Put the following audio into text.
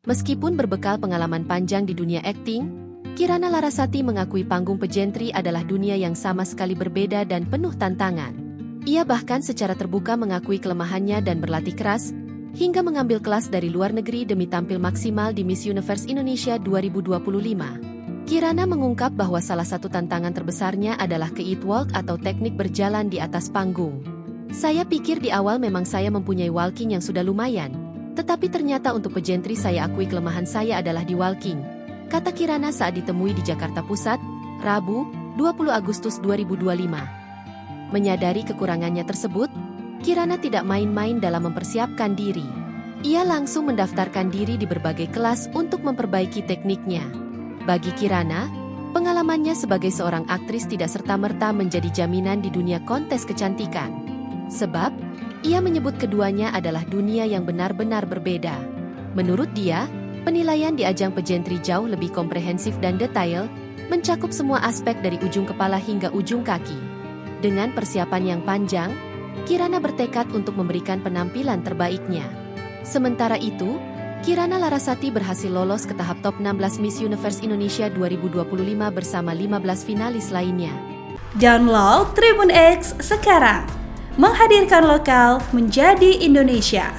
Meskipun berbekal pengalaman panjang di dunia akting, Kirana Larasati mengakui panggung pejentri adalah dunia yang sama sekali berbeda dan penuh tantangan. Ia bahkan secara terbuka mengakui kelemahannya dan berlatih keras, hingga mengambil kelas dari luar negeri demi tampil maksimal di Miss Universe Indonesia 2025. Kirana mengungkap bahwa salah satu tantangan terbesarnya adalah catwalk atau teknik berjalan di atas panggung. Saya pikir di awal memang saya mempunyai walking yang sudah lumayan, tetapi ternyata untuk pejentri saya akui kelemahan saya adalah di walking, kata Kirana saat ditemui di Jakarta Pusat, Rabu, 20 Agustus 2025. Menyadari kekurangannya tersebut, Kirana tidak main-main dalam mempersiapkan diri. Ia langsung mendaftarkan diri di berbagai kelas untuk memperbaiki tekniknya. Bagi Kirana, pengalamannya sebagai seorang aktris tidak serta-merta menjadi jaminan di dunia kontes kecantikan. Sebab, ia menyebut keduanya adalah dunia yang benar-benar berbeda. Menurut dia, penilaian di ajang pejentri jauh lebih komprehensif dan detail, mencakup semua aspek dari ujung kepala hingga ujung kaki. Dengan persiapan yang panjang, Kirana bertekad untuk memberikan penampilan terbaiknya. Sementara itu, Kirana Larasati berhasil lolos ke tahap top 16 Miss Universe Indonesia 2025 bersama 15 finalis lainnya. Download Tribun X sekarang, menghadirkan lokal menjadi Indonesia.